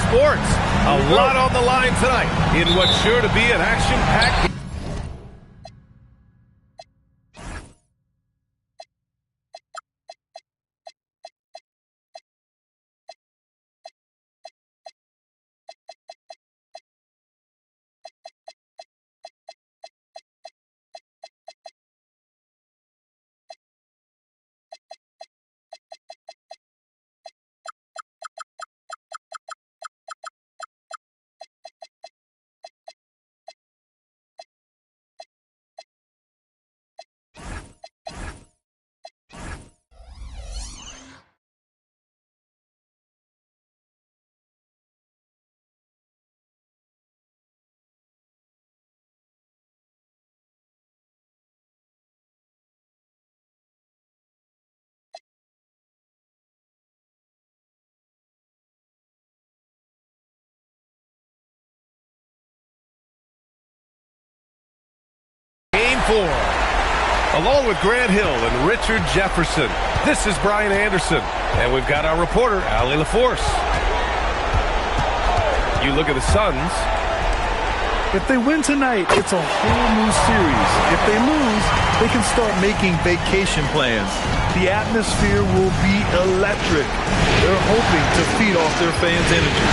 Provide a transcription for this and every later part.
sports. A lot on the line tonight in what's sure to be an action-packed game. Game 4. Along with Grant Hill and Richard Jefferson, this is Brian Anderson. And we've got our reporter, Allie LaForce. You look at the Suns. If they win tonight, it's a whole new series. If they lose, they can start making vacation plans. The atmosphere will be electric. They're hoping to feed off their fans' energy.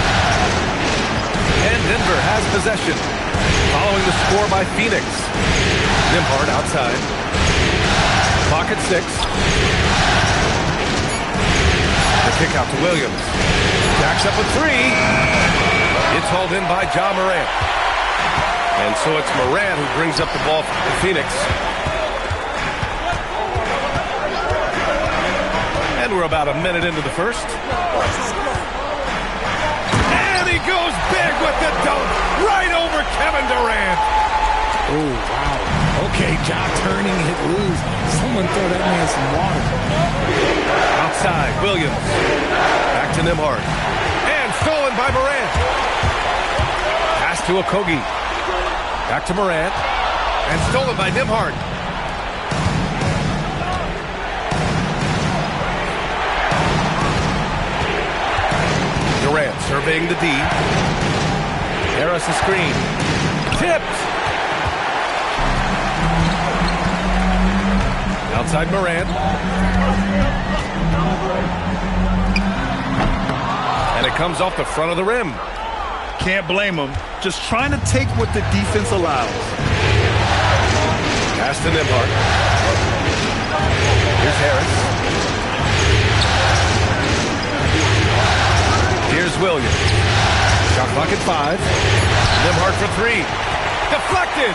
And Denver has possession. Following the score by Phoenix. Nembhard outside. Clock at 6. The kick out to Williams. Jacks up a 3. It's hauled in by Ja Morant. And so it's Morant who brings up the ball for Phoenix. And we're about a minute into the first. And he goes big with the dunk. Right over Kevin Durant. Oh, wow. Okay, Ja turning it loose. Someone throw that man some water. Outside, Williams. Back to Nembhard. And stolen by Morant. Pass to Okogie. Back to Morant. And stolen by Nembhard. Durant surveying the D. Harris a screen. Tipped. Outside Morant. And it comes off the front of the rim. Can't blame them. Just trying to take what the defense allows. Pass to Nembhard. Here's Harris. Here's Williams. Shot clock at 5. Nembhard for 3. Deflected.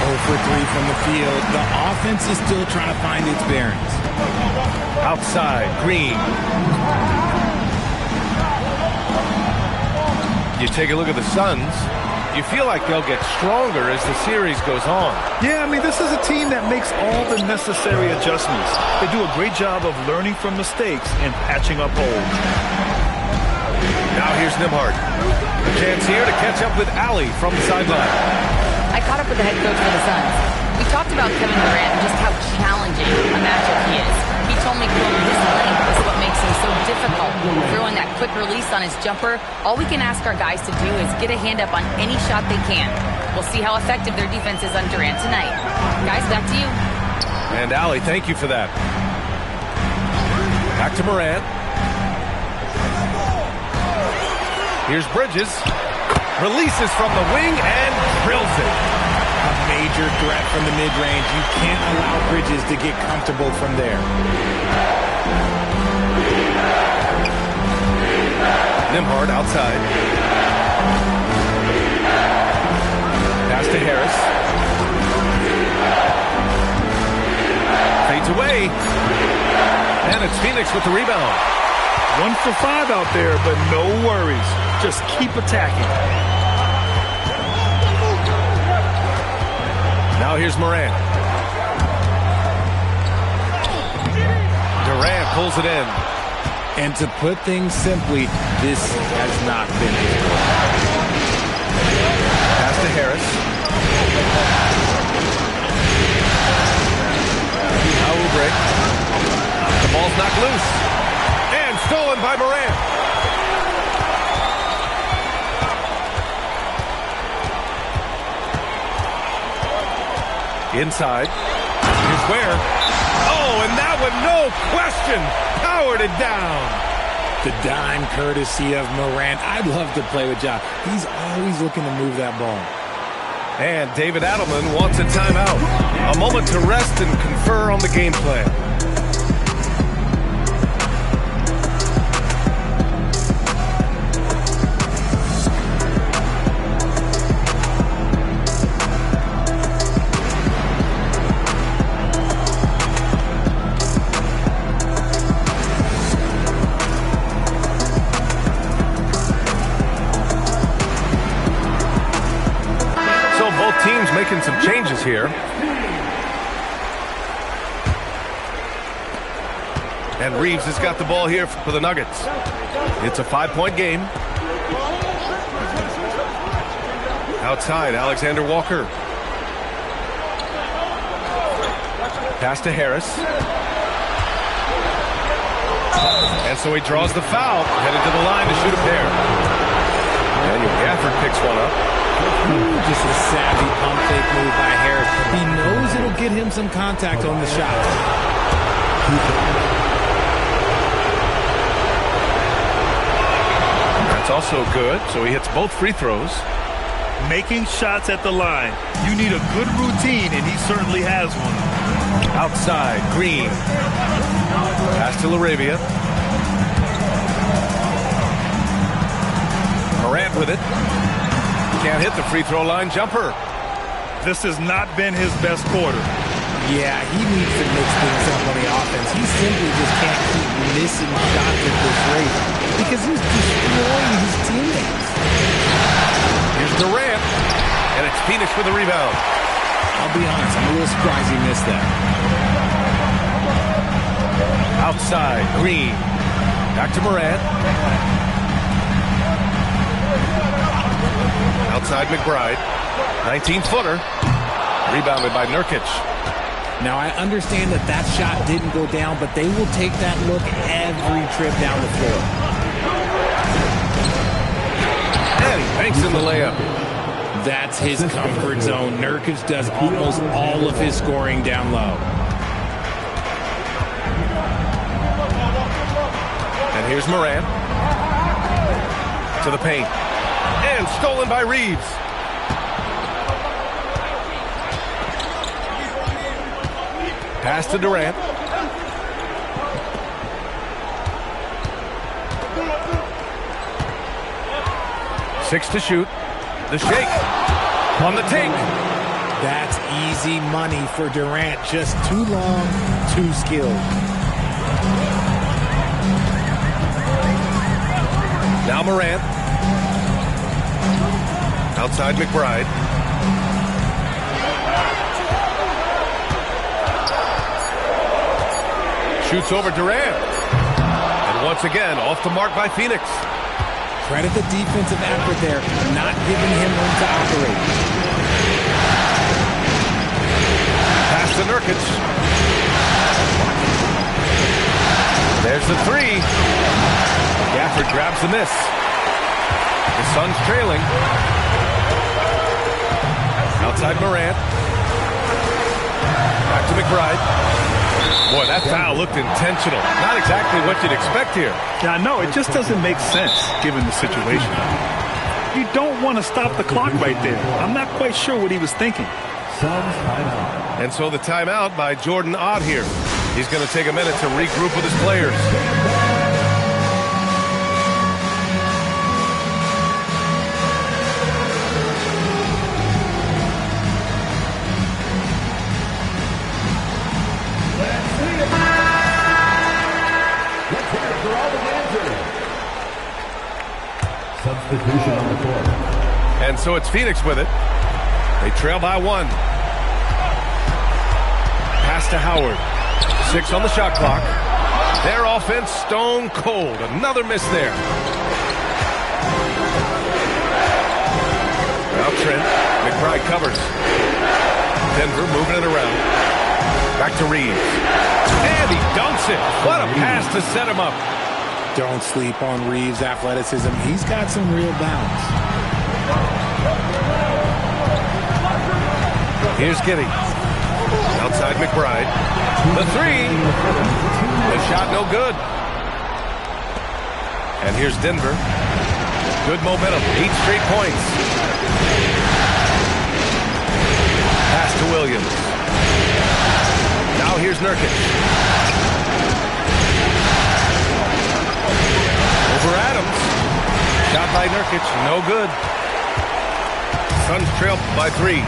0 for 3 from the field. The offense is still trying to find its bearings. Outside, Green. You take a look at the Suns, you feel like they'll get stronger as the series goes on. Yeah, I mean, this is a team that makes all the necessary adjustments. They do a great job of learning from mistakes and patching up holes. Now here's Nembhard. A chance here to catch up with Allie from the sideline. I caught up with the head coach for the Suns. We talked about Kevin Durant and just how challenging a matchup he is. He told me, quote, his length is what makes him so difficult. Throwing that quick release on his jumper, all we can ask our guys to do is get a hand up on any shot they can. We'll see how effective their defense is on Durant tonight. Guys, back to you. And Allie, thank you for that. Back to Morant. Here's Bridges. Releases from the wing and drills it. A major threat from the mid-range. You can't allow Bridges to get comfortable from there. Nembhard outside. Pass to Harris. Fades away. And it's Phoenix with the rebound. 1 for 5 out there, but no worries. Just keep attacking. Now here's Morant. Durant pulls it in. And to put things simply, this has not been his goal. Pass to Harris. Now Oubre. The ball's knocked loose. And stolen by Morant. Inside. Here's Ware. Oh, and that one, no question, powered it down. The dime courtesy of Morant. I'd love to play with Ja. He's always looking to move that ball. And David Adelman wants a timeout. A moment to rest and confer on the game plan. Teams making some changes here. And Reeves has got the ball here for the Nuggets. It's a 5-point game. Outside, Alexander Walker. Pass to Harris. And so he draws the foul, headed to the line to shoot a pair. Daniel Gafford picks one up. Just a savvy pump fake move by Harris. He knows it'll get him some contact on the shot. That's also good, so he hits both free throws. Making shots at the line. You need a good routine, and he certainly has one. Outside, Green. Pass to LaRavia. Morant with it. Can't hit the free throw line jumper. This has not been his best quarter. Yeah, he needs to mix things up on the offense. He simply just can't keep missing shots at this rate because he's destroying his teammates. Here's Durant, and it's Phoenix with the rebound. I'll be honest, I'm a little surprised he missed that. Outside, Green. Back to Morant. Outside McBride. 19-footer. Rebounded by Nurkic. Now, I understand that that shot didn't go down, but they will take that look every trip down the floor. And he banks in the layup. That's his comfort zone. Nurkic does almost all of his scoring down low. And here's Morant. To the paint. And stolen by Reeves. Pass to Durant. Six to shoot. The shake. On the take. That's easy money for Durant. Just too long, too skilled. Now Morant. Outside McBride. Shoots over Durant. And once again, off the mark by Phoenix. Credit the defensive effort there, not giving him room to operate. Pass to Nurkic. There's the three. Gafford grabs the miss. The Suns trailing. Outside Morant. Back to McBride. Boy, that foul looked intentional. Not exactly what you'd expect here. Yeah, I know. It just doesn't make sense given the situation. You don't want to stop the clock right there. I'm not quite sure what he was thinking. And so the timeout by Jordan Ott here. He's going to take a minute to regroup with his players. Substitution on the court. And so it's Phoenix with it. They trail by one. Pass to Howard. 6 on the shot clock. Their offense stone cold. Another miss there. Now Trent. McBride covers. Denver moving it around. Back to Reeves. And he dunks it. What a pass to set him up. Don't sleep on Reeves' athleticism. He's got some real bounce. Here's Giddey. Outside McBride. The three. The shot no good. And here's Denver. Good momentum. 8 straight points. Pass to Williams. Now here's Nurkic. Over Adams. Shot by Nurkic. No good. Suns trail by 3.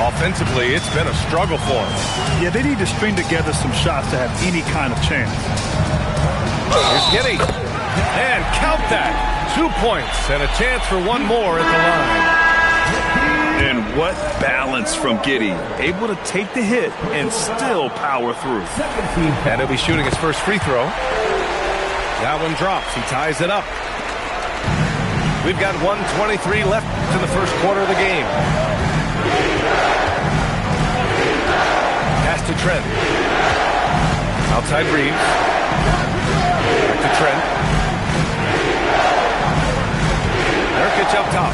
Offensively, it's been a struggle for them. Yeah, they need to string together some shots to have any kind of chance. Here's Giddey. And count that. 2 points and a chance for one more at the line. And what balance from Giddey. Able to take the hit and still power through. And he'll be shooting his first free throw. That one drops. He ties it up. We've got 1:23 left in the first quarter of the game. Pass to Trent. Outside Reeves. Back to Trent. Nurkic up top.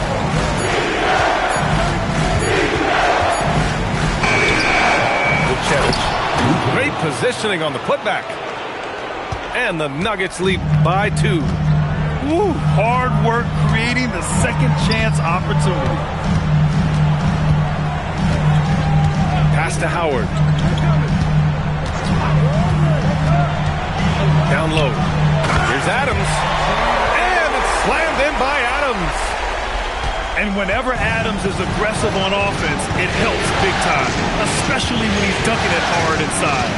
Vucevic. Great positioning on the putback. And the Nuggets lead by 2. Woo, hard work creating the second chance opportunity. Pass to Howard. Down low. Here's Adams. And it's slammed in by Adams. And whenever Adams is aggressive on offense, it helps big time, especially when he's dunking it hard inside.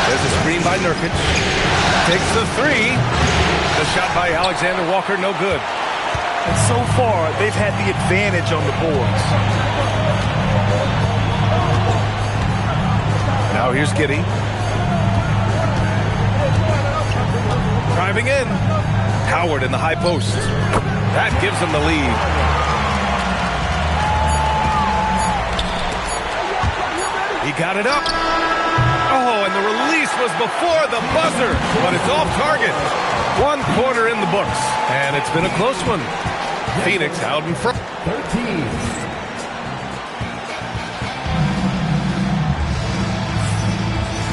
There's a screen by Nurkic. Takes the 3. The shot by Alexander Walker, no good. And so far, they've had the advantage on the boards. Now here's Giddey. Driving in. Howard in the high post. That gives them the lead. He got it up. Oh, and the release was before the buzzer, but it's off target. 1 quarter in the books, and it's been a close one. Phoenix out in front. 13.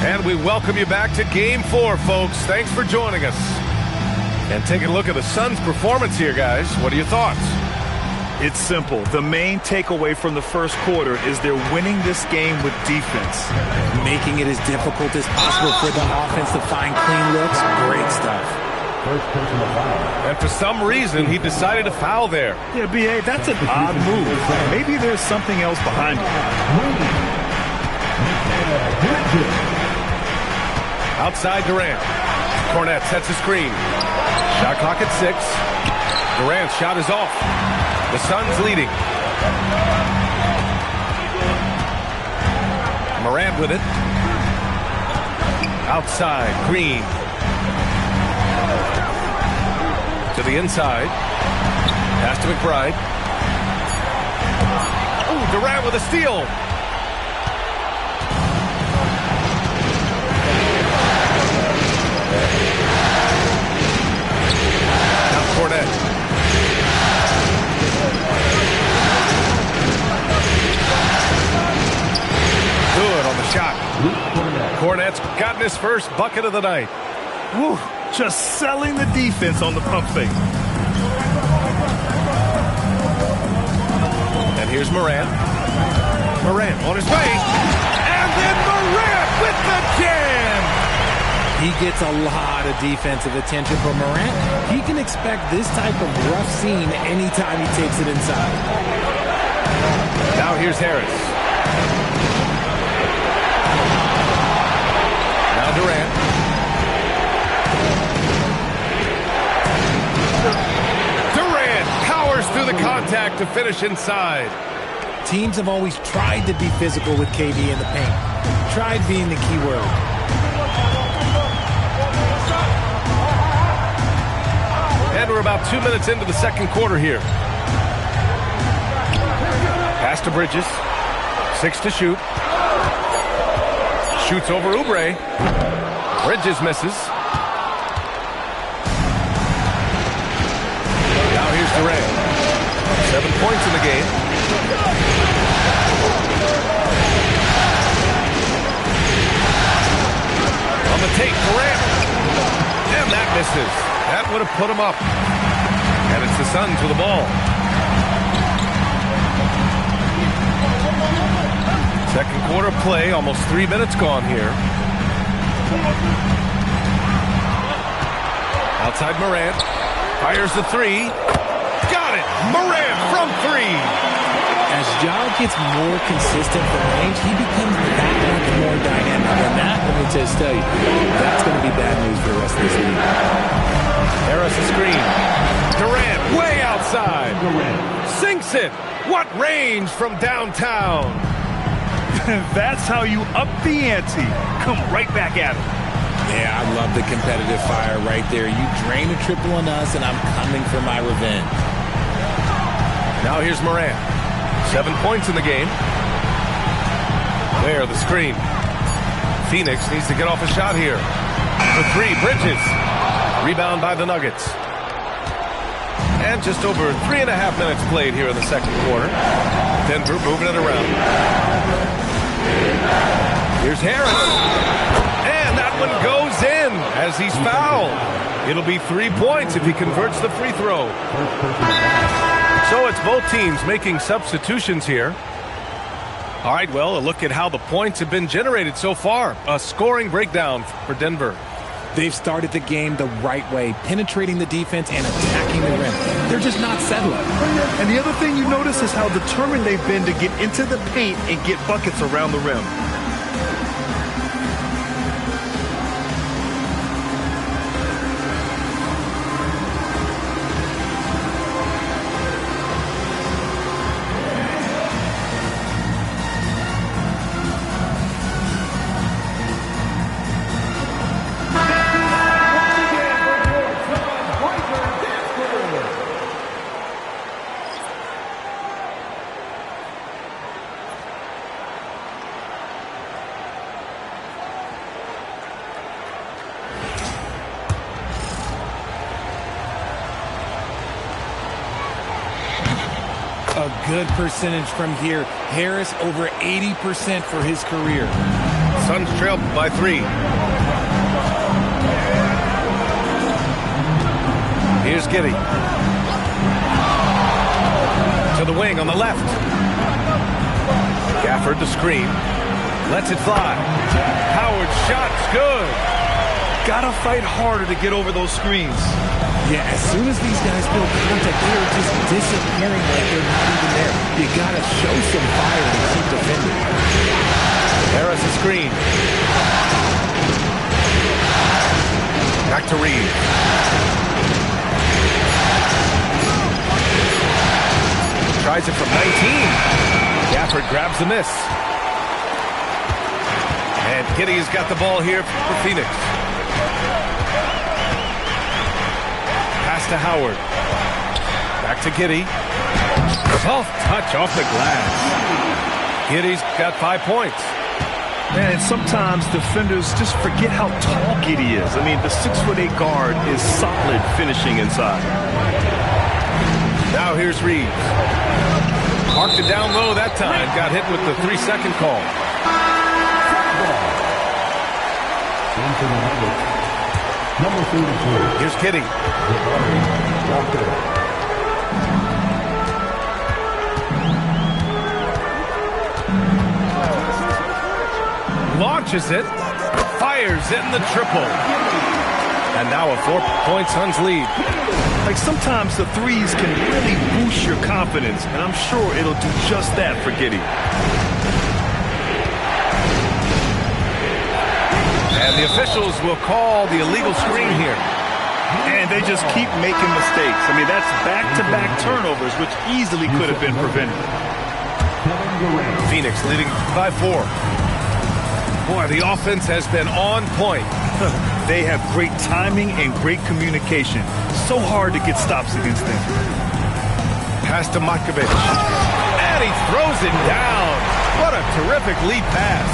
And we welcome you back to Game 4, folks. Thanks for joining us. And taking a look at the Suns' performance here, guys. What are your thoughts? It's simple. The main takeaway from the first quarter is they're winning this game with defense. Making it as difficult as possible for the offense to find clean looks. Great stuff. First personal foul. And for some reason, he decided to foul there. Yeah, B.A., that's an odd move. Maybe there's something else behind it. Outside Durant. Cornet sets a screen. Shot clock at 6. Durant's shot is off. The Suns leading. Morant with it. Outside, Green. To the inside. Pass to McBride. Oh, Durant with a steal. Now Cornet. Good on the shot. Cornet's gotten his first bucket of the night. Woo, just selling the defense on the pump fake. And here's Morant. Morant on his way. And then Morant with the jam. He gets a lot of defensive attention from Morant. He can expect this type of rough scene anytime he takes it inside. Now here's Harris. Now Durant. Durant powers through the contact to finish inside. Teams have always tried to be physical with KD in the paint. Tried being the key word. And we're about 2 minutes into the second quarter here. Pass to Bridges. 6 to shoot. Shoots over Oubre. Bridges misses. Now here's Durant. 7 points in the game. the tape. Durant. And that misses. That would have put him up. And it's the Suns with the ball. Second quarter play, almost 3 minutes gone here. Outside Morant. Fires the three. Got it! Morant from three! As Ja gets more consistent from range, he becomes that much more dynamic. And that, let me just tell you, that's going to be bad news for the rest of this league. Harris a screen. Durant way outside. Sinks it. What range from downtown. That's how you up the ante. Come right back at him. Yeah, I love the competitive fire right there. You drain a triple on us, and I'm coming for my revenge. Now here's Morant. 7 points in the game. There, the screen. Phoenix needs to get off a shot here. The three, Bridges. Rebound by the Nuggets. And just over 3.5 minutes played here in the second quarter. Denver moving it around. Here's Harris. And that one goes in as he's fouled. It'll be 3 points if he converts the free throw. So it's both teams making substitutions here. All right, well, a look at how the points have been generated so far. A scoring breakdown for Denver. They've started the game the right way, penetrating the defense and attacking the rim. They're just not settling. And the other thing you notice is how determined they've been to get into the paint and get buckets around the rim. A good percentage from here. Harris over 80% for his career. Suns trail by 3. Here's Giddey. To the wing on the left. Gafford the screen. Lets it fly. Howard's shot's good. Gotta fight harder to get over those screens. Yeah, as soon as these guys feel contact, they are just disappearing like they're not even there. You gotta show some fire to keep defending. Harris a screen. Back to Reed. Tries it from 19. Gafford grabs the miss. And Giddey's got the ball here for Phoenix. Pass to Howard. Back to Giddey. Soft touch off the glass. Giddey's got 5 points. And sometimes defenders just forget how tall Giddey is. I mean, the 6'8" guard is solid finishing inside. Now here's Reeves. Marked it down low that time. Got hit with the 3-second call. Number 32. Here's Giddey. Launches it. Fires in the triple. And now a 4-point Suns lead. Like sometimes the threes can really boost your confidence, and I'm sure it'll do just that for Giddey. And the officials will call the illegal screen here. And they just keep making mistakes. I mean, that's back-to-back turnovers, which easily could have been prevented. Phoenix leading by 4. Boy, the offense has been on point. They have great timing and great communication. So hard to get stops against them. Pass to Matkovic. And he throws it down. What a terrific lead pass.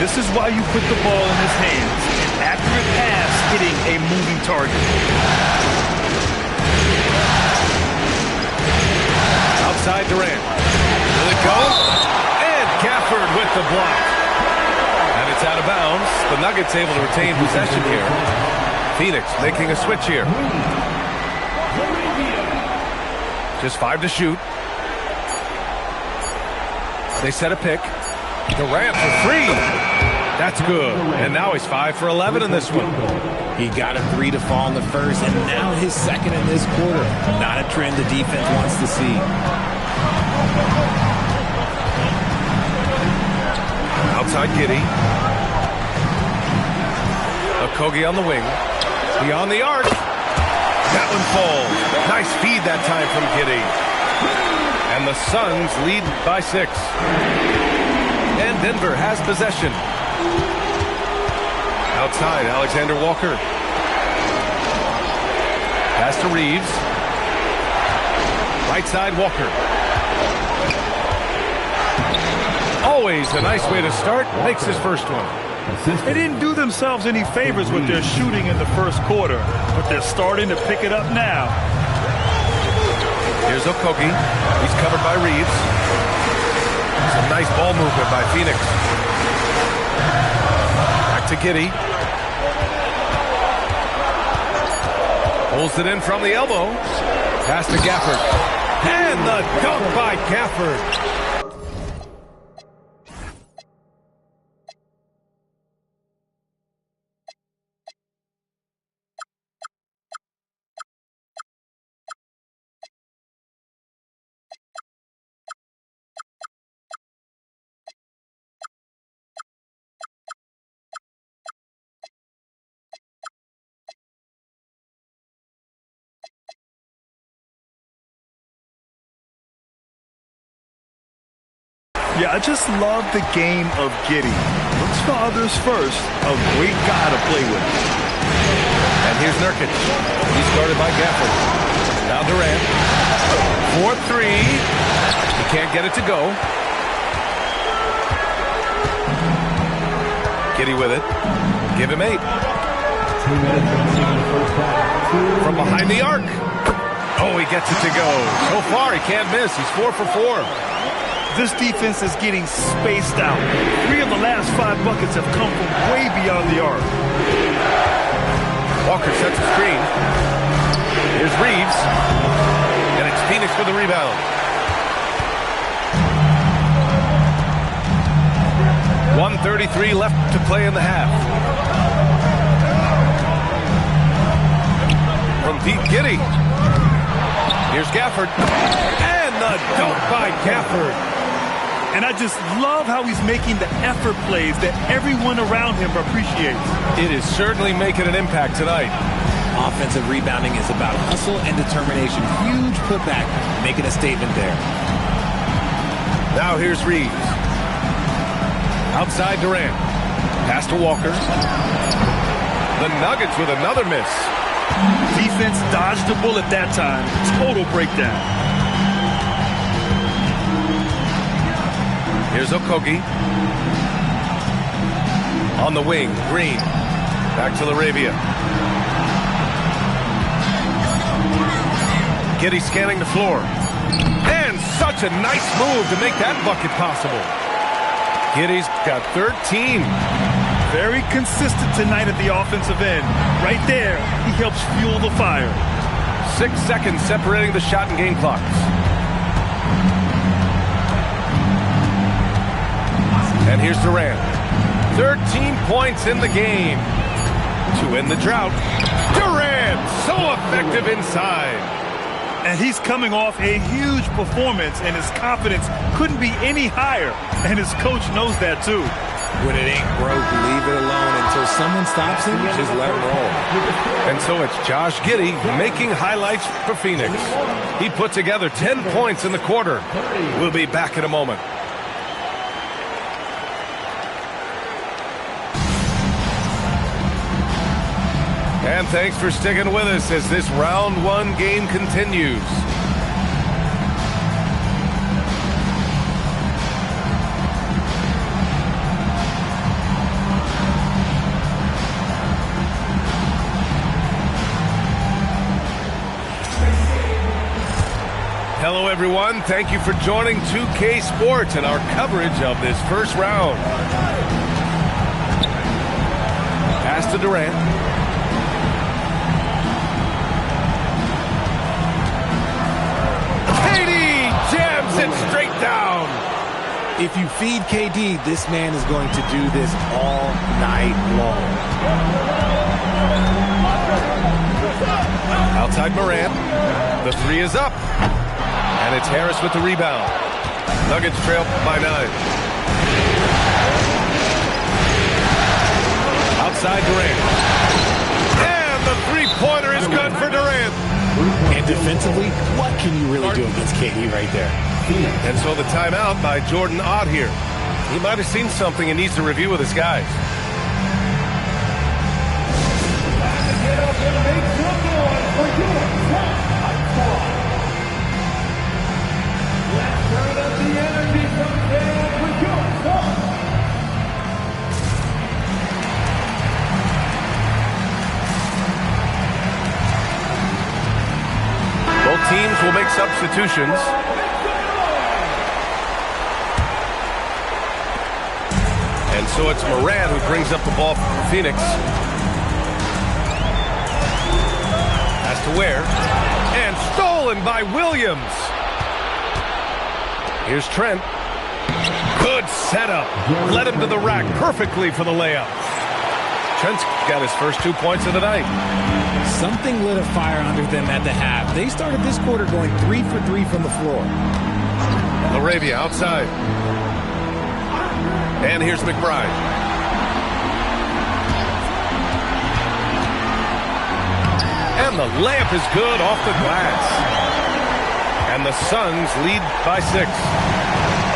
This is why you put the ball in his hands. An accurate pass hitting a moving target. Outside Durant. Will it go? And Gafford with the block. And it's out of bounds. The Nuggets able to retain possession here. Phoenix making a switch here. Just 5 to shoot. They set a pick. Durant for 3. That's good. And now he's 5 for 11 in this one. He got a 3 to fall in the first, and now his second in this quarter. Not a trend the defense wants to see. Outside Giddey. Okogie on the wing. Beyond the arc. That one falls. Nice feed that time from Giddey. And the Suns lead by 6. And Denver has possession. Outside, Alexander Walker. Pass to Reeves. Right side, Walker. Always a nice way to start. Makes his first one. They didn't do themselves any favors with their shooting in the first quarter, but they're starting to pick it up now. Here's Okogie. He's covered by Reeves. Some nice ball movement by Phoenix. Back to Giddey. Pulls it in from the elbow. Pass to Gafford. And the dunk by Gafford. Yeah, I just love the game of Giddey. Looks for others first. A great guy to play with. And here's Nurkic. He's guarded by Gafford. Now Durant. 4-3. He can't get it to go. Giddey with it. Give him 8. From behind the arc. Oh, he gets it to go. So far, he can't miss. He's 4 for 4. This defense is getting spaced out. 3 of the last 5 buckets have come from way beyond the arc. Walker sets a screen. Here's Reeves. And it's Phoenix with the rebound. 1:33 left to play in the half. From Pete Giddey. Here's Gafford. And the dunk by Gafford. And I just love how he's making the effort plays that everyone around him appreciates. It is certainly making an impact tonight. Offensive rebounding is about hustle and determination. Huge putback, making a statement there. Now here's Reeves. Outside Durant. Pass to Walker. The Nuggets with another miss. Defense dodged the bullet that time. Total breakdown. Here's Okogie. On the wing, Green. Back to Laravia. Giddey scanning the floor. And such a nice move to make that bucket possible. Giddey's got 13. Very consistent tonight at the offensive end. Right there, he helps fuel the fire. 6 seconds separating the shot and game clocks. And here's Durant. 13 points in the game to end the drought. Durant, so effective inside. And he's coming off a huge performance, and his confidence couldn't be any higher. And his coach knows that, too. When it ain't broke, leave it alone until someone stops him. Just let him roll. And so it's Josh Giddey making highlights for Phoenix. He put together 10 points in the quarter. We'll be back in a moment. And thanks for sticking with us as this round 1 game continues. Hello, everyone. Thank you for joining 2K Sports and our coverage of this first round. Pass to Durant. KD jams it straight down. If you feed KD, this man is going to do this all night long. Outside Morant. The three is up. And it's Harris with the rebound. Nuggets trail by 9. Outside Durant. And the three-pointer is good for Durant. And defensively, what can you really do against KD right there? And so the timeout by Jordan Ott here. He might have seen something and needs to review with his guys. Both teams will make substitutions. And so it's Morant who brings up the ball for Phoenix. Pass to Ware. And stolen by Williams. Here's Trent. Good setup. Led him to the rack perfectly for the layup. Trent's got his first 2 points of the night. Something lit a fire under them at the half. They started this quarter going 3 for 3 from the floor. LaRavia outside. And here's McBride. And the layup is good off the glass. And the Suns lead by 6.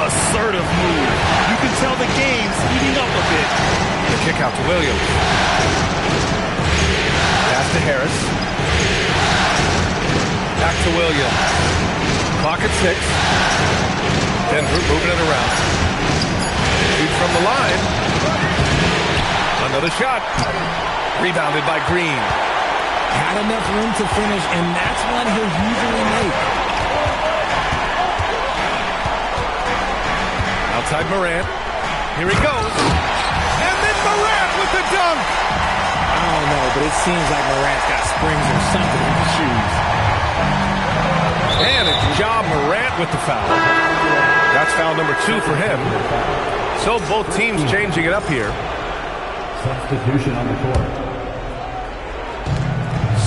Assertive move. You can tell the game's heating up a bit. The kick out to Williams. Pass to Harris. Back to Williams. Clock at 6. Denver moving it around. Shoot from the line. Another shot. Rebounded by Green. Had enough room to finish, and that's one he'll usually make. Outside Morant. Here he goes. And then Morant with the dunk. I don't know, but it seems like Morant's got springs or something in his shoes. And it's Ja Morant with the foul. That's foul number 2 for him. So both teams changing it up here. Substitution on the court.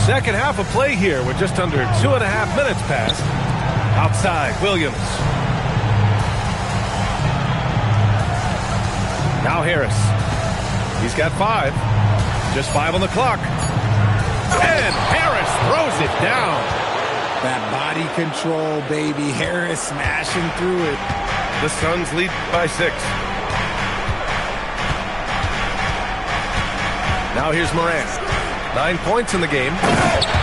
Second half of play here with just under 2.5 minutes passed. Outside, Williams. Now Harris. He's got 5. Just 5 on the clock. And Harris throws it down. That body control, baby. Harris smashing through it. The Suns lead by 6. Now here's Morant. 9 points in the game.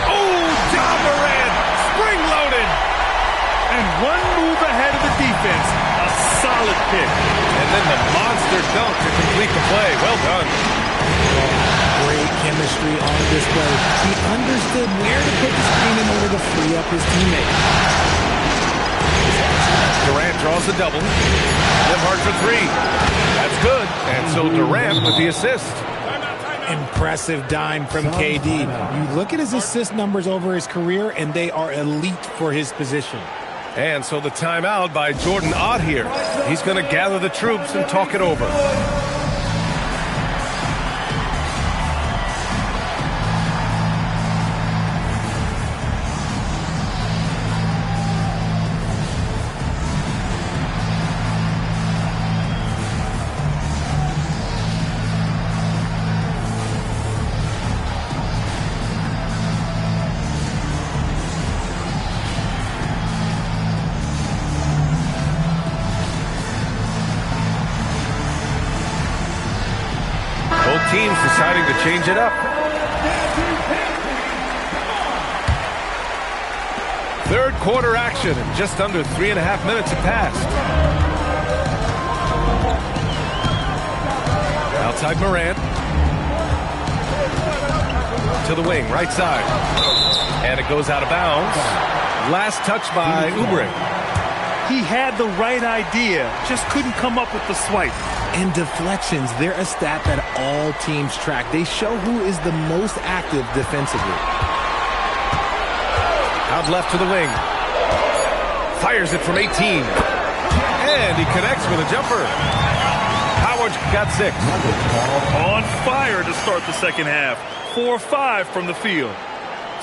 Oh, Ja Morant, spring-loaded. And one move ahead of the defense. A solid pick. And then the monster dunk to complete the play. Well done. Great chemistry on display. He understood where to put the screen in order to free up his teammate. Durant draws the double. Nembhard for 3. That's good. And so Durant with the assist. Impressive dime from KD. You look at his assist numbers over his career, and they are elite for his position. And so the timeout by Jordan Ott here. He's going to gather the troops and talk it over. Teams deciding to change it up. Third quarter action and just under 3.5 minutes have passed. Outside Morant. To the wing, right side. And it goes out of bounds. Last touch by Oubre. He had the right idea, just couldn't come up with the swipe. And deflections, they're a stat that all teams track. They show who is the most active defensively. Out left to the wing. Fires it from 18. And he connects with a jumper. Howard got 6. On fire to start the second half. 4-5 from the field.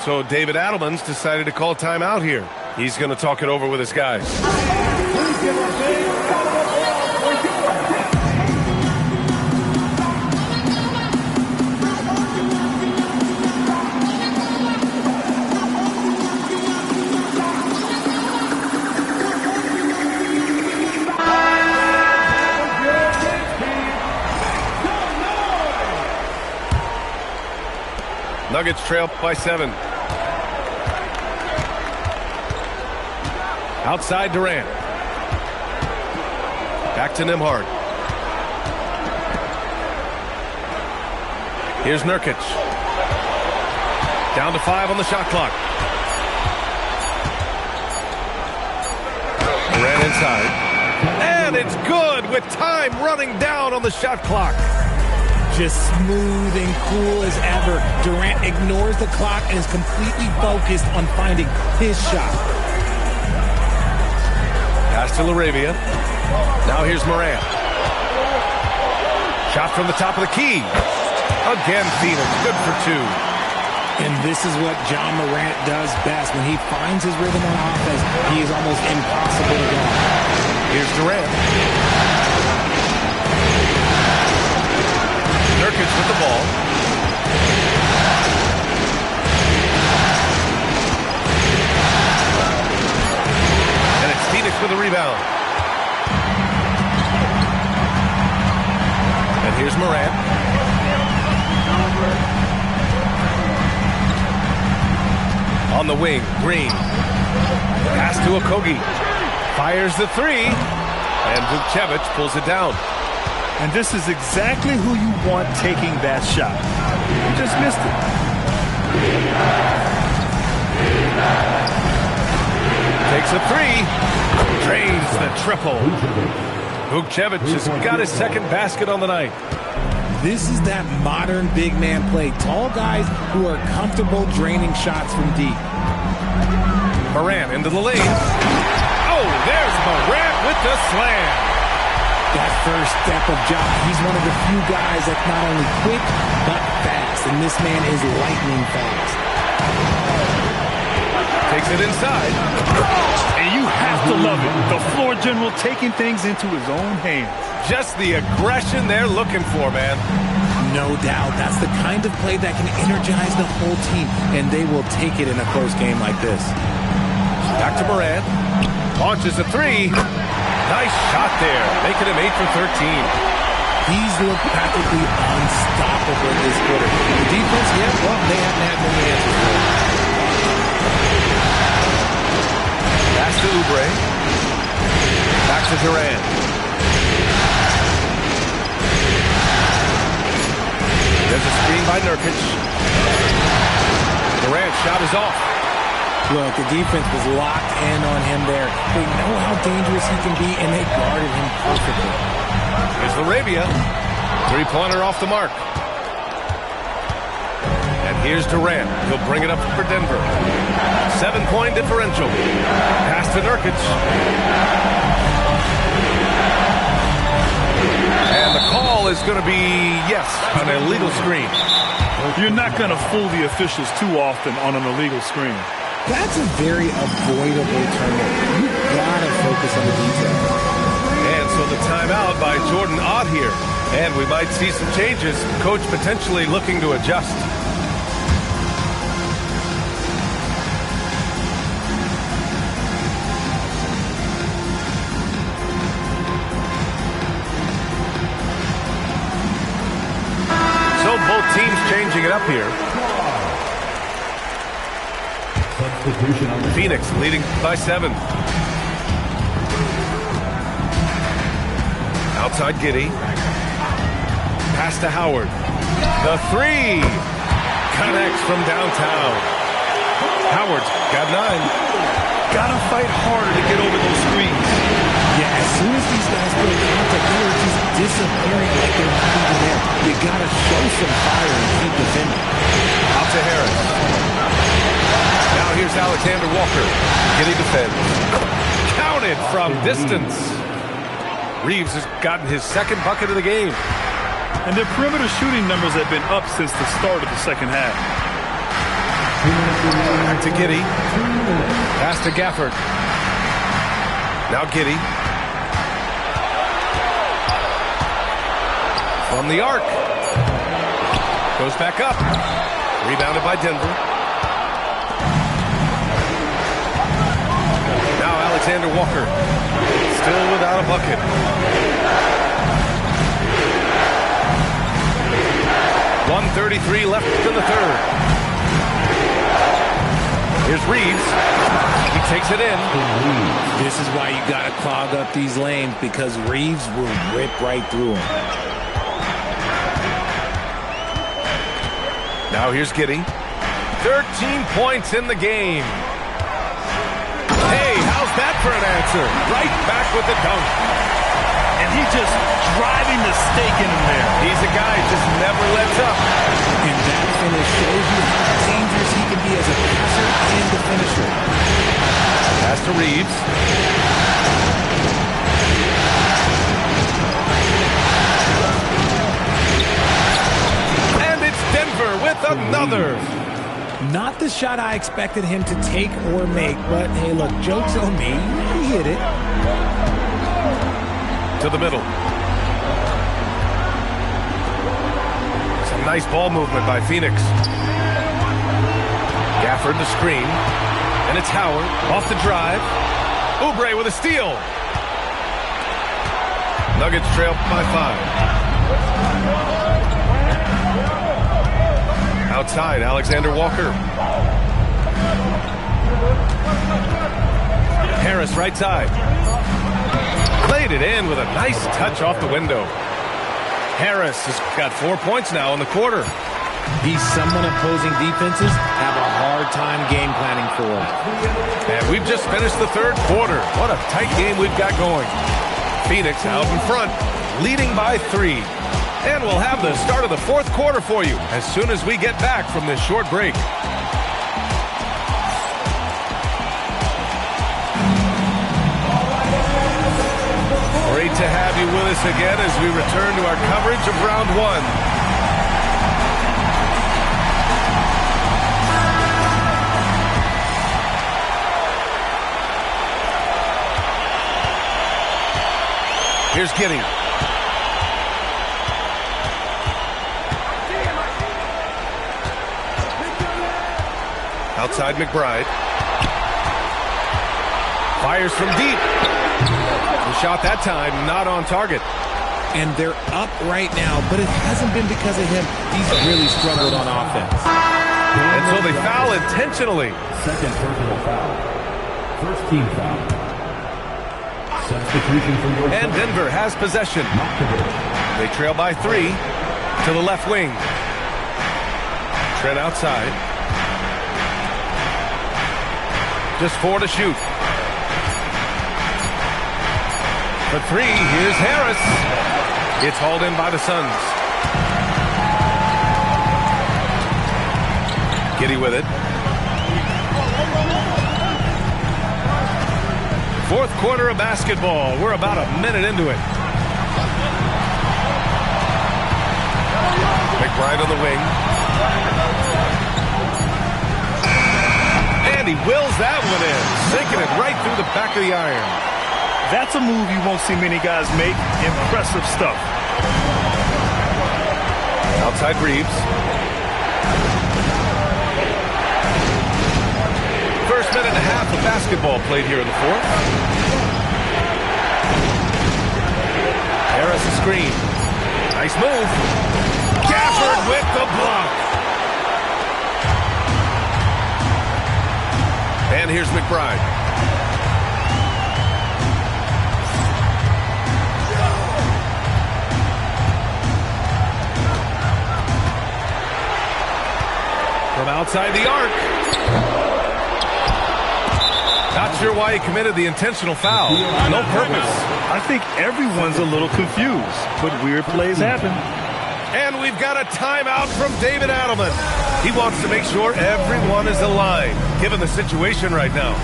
So David Adelman's decided to call timeout here. He's going to talk it over with his guys. Nuggets trail by 7. Outside Durant. Back to Nembhard. Here's Nurkic. Down to 5 on the shot clock. Durant inside. And it's good with time running down on the shot clock. Just smooth and cool as ever. Durant ignores the clock and is completely focused on finding his shot. Pass to LaRavia. Now here's Morant. Shot from the top of the key. Again, Phoenix. Good for 2. And this is what John Morant does best. When he finds his rhythm on offense, he is almost impossible to guard. Here's Durant. Nurkic with the ball. And it's Phoenix with the rebound. And here's Morant. On the wing, Green. Pass to Okogie. Fires the 3. And Vukcevic pulls it down. And this is exactly who you want taking that shot. You just missed it. Takes a 3. Drains the triple. Vukcevic has got his second basket on the night. This is that modern big man play. Tall guys who are comfortable draining shots from deep. Morant into the lane. Oh, there's Morant with the slam. That first step of Ja, he's one of the few guys that's not only quick, but fast. And this man is lightning fast. Takes it inside. And you have to love it. The floor general taking things into his own hands. Just the aggression they're looking for, man. No doubt. That's the kind of play that can energize the whole team. And they will take it in a close game like this. Back to Morant. Launches a 3. Nice shot there, making him 8 for 13. He's looked practically unstoppable this quarter. The defense, yeah, well, they haven't had many answers for it. Pass to Oubre. Back to Durant. There's a screen by Nurkic. Durant's shot is off. Look, the defense was locked in on him there. They know how dangerous he can be, and they guarded him perfectly. Here's LaRavia. 3-pointer off the mark. And here's Durant. He'll bring it up for Denver. 7-point differential. Pass to Nurkic. And the call is going to be, yes, an illegal screen. You're not going to fool the officials too often on an illegal screen. That's a very avoidable turnover. You've got to focus on the details. And so the timeout by Jordan Ott here. And we might see some changes. Coach potentially looking to adjust. So both teams changing it up here. Phoenix leading by 7. Outside Giddey. Pass to Howard. The 3 connects from downtown. Howard's got 9. Gotta fight harder to get over those screens. Yeah, as soon as these guys play contact, they are just disappearing like they're not even there. You got to show some fire and keep defending. Out to Harris. Now here's Alexander Walker. Giddy defends. Counted from distance. Reeves has gotten his second bucket of the game. And their perimeter shooting numbers have been up since the start of the second half. Back to Giddy. Pass to Gafford. Now Giddy. From the arc. Goes back up. Rebounded by Denver. Now Alexander Walker. Still without a bucket. .133 left in the third. Here's Reeves. He takes it in. This is why you got to clog up these lanes, because Reeves will rip right through them. Now here's Giddy. 13 points in the game. Hey, how's that for an answer? Right back with the dunk. And he's just driving the stake in him there. He's a guy who just never lets up. And that finish shows you how dangerous he can be as a passer and a finisher. Pass to Reeves. And it's Denver with another. Not the shot I expected him to take or make, but hey, look, joke's on me. He hit it. To the middle. Some nice ball movement by Phoenix. Gafford the screen. And it's Howard off the drive. Oubre with a steal. Nuggets trail by 5. Outside, Alexander Walker. Harris right side. Played it in with a nice touch off the window. Harris has got 4 points now in the quarter. He's someone opposing defenses have a hard time game planning for. And we've just finished the third quarter. What a tight game we've got going. Phoenix out in front, leading by 3. And we'll have the start of the fourth quarter for you as soon as we get back from this short break. Great to have you with us again as we return to our coverage of round 1. Here's Giddy. Outside McBride. Fires from deep. The shot that time not on target. And they're up right now, but it hasn't been because of him. He's really struggled on offense. And so they foul intentionally. Second personal foul. First team foul. Substitution for your And Denver has possession. They trail by 3 to the left wing. Trent outside. Just 4 to shoot. For 3, here's Harris. It's hauled in by the Suns. Giddy with it. Fourth quarter of basketball. We're about a minute into it. McBride on the wing. And he wills that one in, sinking it right through the back of the iron. That's a move you won't see many guys make. Impressive stuff. Outside Reeves. First minute and a half of basketball played here in the fourth. Harris a screen. Nice move. Gafford with the block. And here's McBride. From outside the arc. Not Not sure why he committed the intentional foul. No purpose. I think everyone's a little confused, but weird plays happen. And we've got a timeout from David Adelman. He wants to make sure everyone is aligned, given the situation right now.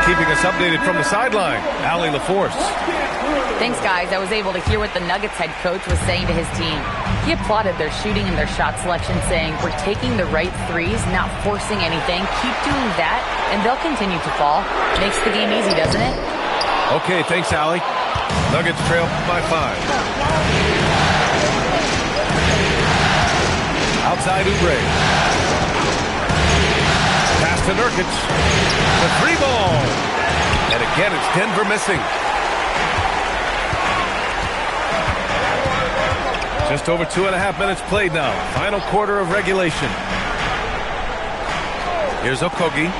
Keeping us updated from the sideline, Allie LaForce. Thanks, guys. I was able to hear what the Nuggets head coach was saying to his team. He applauded their shooting and their shot selection, saying, "We're taking the right threes, not forcing anything. Keep doing that, and they'll continue to fall." Makes the game easy, doesn't it? Okay, thanks, Allie. Nuggets trail by 5. Outside Oubre. Pass to Nurkic. The 3 ball. And again, it's Denver missing. Just over 2.5 minutes played now. Final quarter of regulation. Here's Okogie.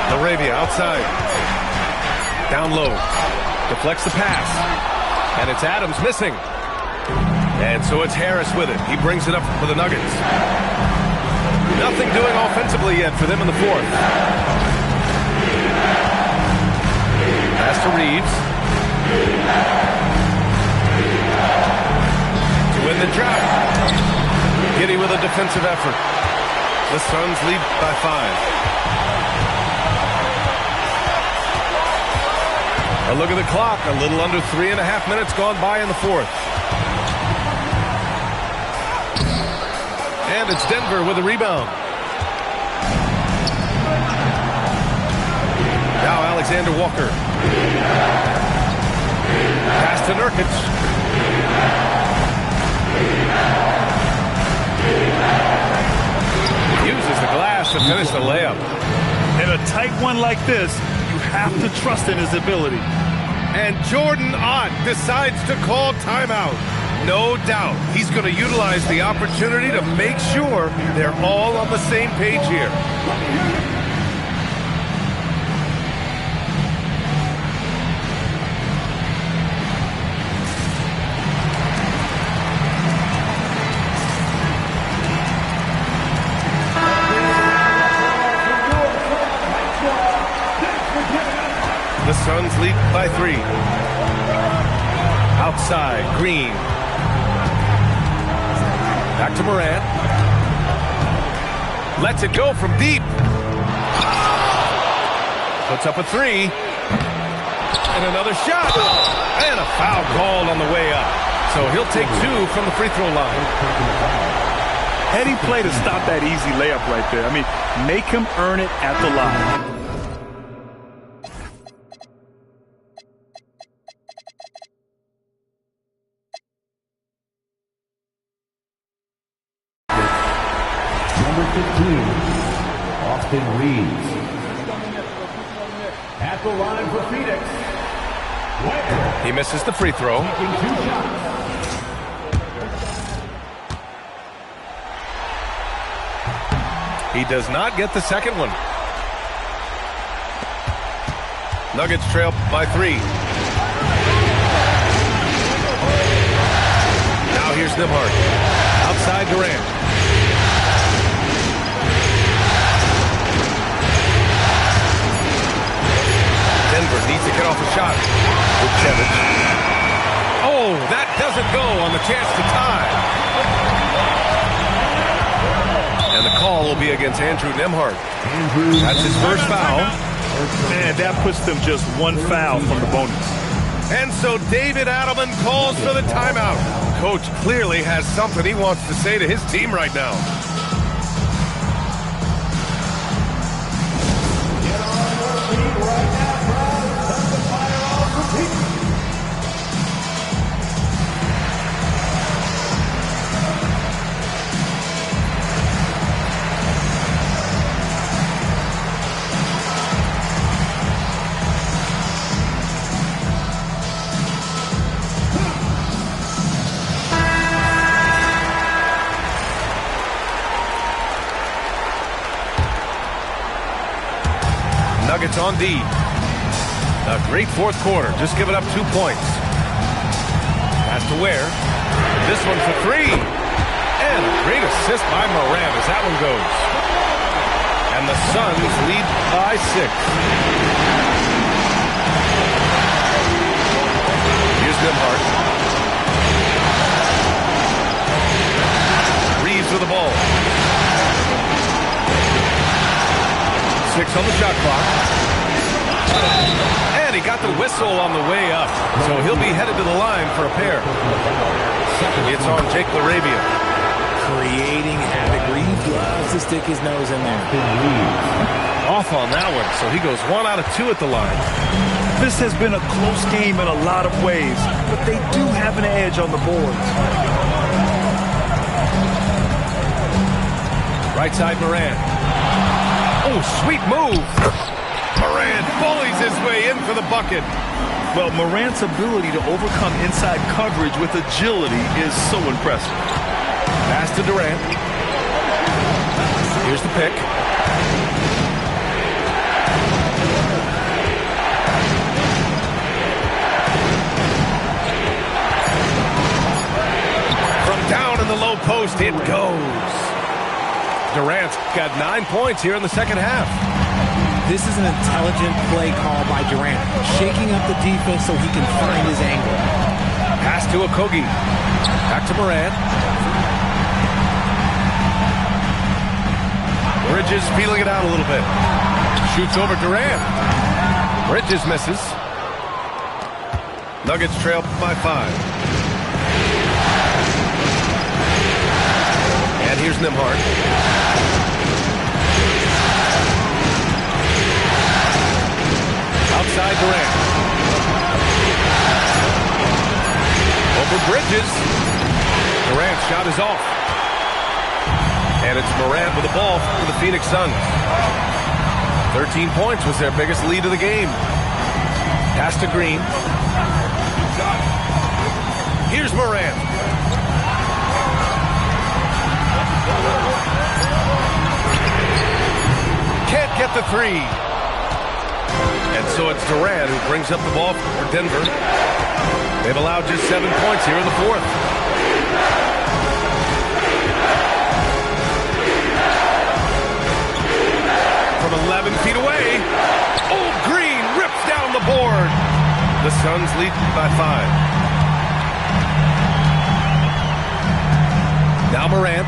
Laravia outside. Down low. Deflects the pass. And it's Adams missing. And so it's Harris with it. He brings it up for the Nuggets. Nothing doing offensively yet for them in the fourth. Pass to Reeves. To win the drought. Giddey with a defensive effort. The Suns lead by 5. A look at the clock. A little under 3.5 minutes gone by in the fourth. And it's Denver with a rebound. Now Alexander Walker. Pass to Nurkic. Uses the glass to finish the layup. In a tight one like this, you have to trust in his ability. And Jordan Ott decides to call timeout. No doubt he's going to utilize the opportunity to make sure they're all on the same page here. The Suns lead by 3. Outside, Green. Back to Morant. Lets it go from deep. Puts up a 3. And another shot. And a foul called on the way up. So he'll take 2 from the free throw line. Heady play to stop that easy layup right there. I mean, make him earn it at the line. Number 15, Austin Reeves. At the line for Phoenix. Ware. He misses the free throw. Taking 2 shots. He does not get the second one. Nuggets trail by 3. Now here's Nembhard. Outside Durant. Denver needs to get off a shot. Vucevic. Oh, that doesn't go on the chance to tie. And the call will be against Andrew Nembhard. That's his first foul. Man, that puts them just 1 foul from the bonus. And so David Adelman calls for the timeout. Coach clearly has something he wants to say to his team right now. Nuggets on D. A great fourth quarter. Just giving up 2 points. Pass to Ware. This one for three. And a great assist by Morant as that one goes. And the Suns lead by 6. Here's Nembhard. Reeves with the ball. 6 on the shot clock. And he got the whistle on the way up. So he'll be headed to the line for a pair. It's on Jake LaRavia. Creating havoc. Reeves loves to stick his nose in there. Off on that one, so he goes 1 out of 2 at the line. This has been a close game in a lot of ways, but they do have an edge on the boards. Right side, Morant. Oh, sweet move. Morant bullies his way in for the bucket. Well, Morant's ability to overcome inside coverage with agility is so impressive. Pass to Durant. Here's the pick. From down in the low post, it goes. Durant's got 9 points here in the second half. This is an intelligent play call by Durant, shaking up the defense so he can find his angle. Pass to Okogie. Back to Morant. Bridges feeling it out a little bit. Shoots over Durant. Bridges misses. Nuggets trail by 5. And here's Nembhard. Outside Durant. Over Bridges. Durant's shot is off. And it's Morant with the ball for the Phoenix Suns. 13 points was their biggest lead of the game. Pass to Green. Here's Morant. Can't get the three. And so it's Durant who brings up the ball for Denver. They've allowed just 7 points here in the fourth. From 11 feet away. Oh, Green rips down the board. The Suns lead by 5. Now Morant.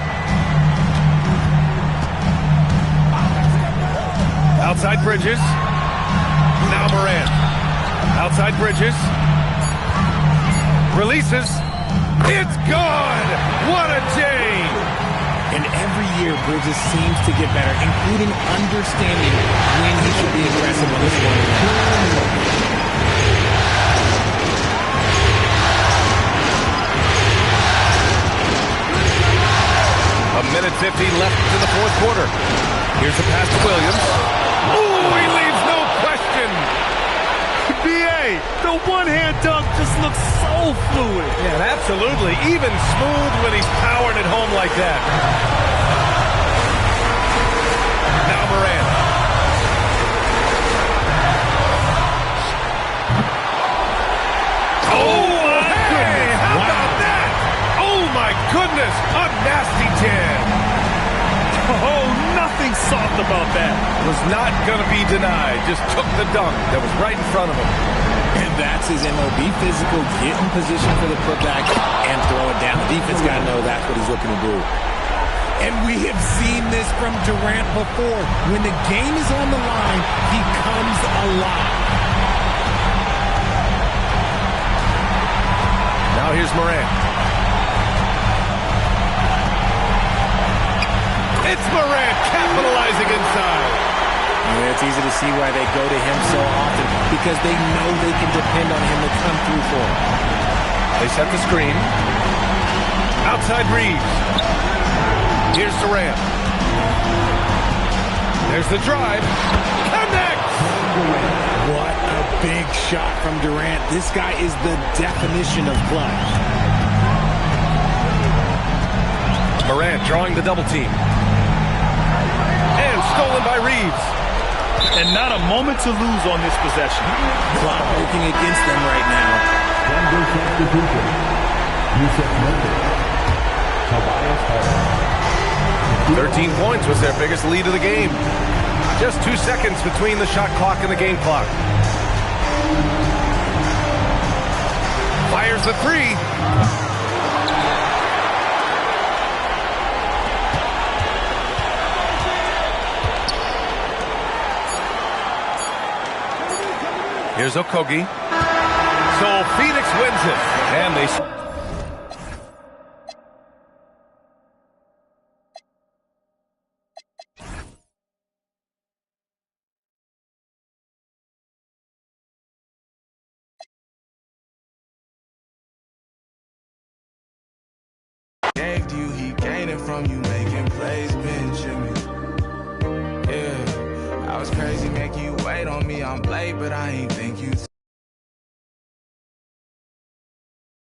Outside Bridges. Now Morant. Outside Bridges. Releases. It's gone. What a day. And every year, Bridges seems to get better, including understanding when he should be aggressive on this one. A minute 15 left in the fourth quarter. Here's the pass to Williams. Oh, he leaves no question. B.A., the one-hand dunk just looks so fluid. Yeah, absolutely. Even smooth when he's powering it home like that. Now Morant. Oh, my goodness. How about that? Oh, my goodness. A nasty jam. Oh, nothing soft about that. Was not going to be denied. Just took the dunk that was right in front of him. And that's his MOB, physical, get in position for the putback and throw it down. The defense got to know that's what he's looking to do. And we have seen this from Durant before. When the game is on the line, he comes alive. Now here's Morant. It's Morant capitalizing inside. Yeah, it's easy to see why they go to him so often, because they know they can depend on him to come through for them. They set the screen. Outside Reeves. Here's Durant. There's the drive. Connects! What a big shot from Durant. This guy is the definition of clutch. Morant drawing the double team. And stolen by Reeves. And not a moment to lose on this possession. Clock working against them right now. Denver substitution. Yusuf Nurkic. Tobias Harris. 13 points was their biggest lead of the game. Just 2 seconds between the shot clock and the game clock. Fires the three. Here's Okogie. So Phoenix wins it. And they... Gave you, he gained it from you, making plays, been Jimmy. Yeah, I was crazy, making you wait on me. I'm late, but I ain't think you.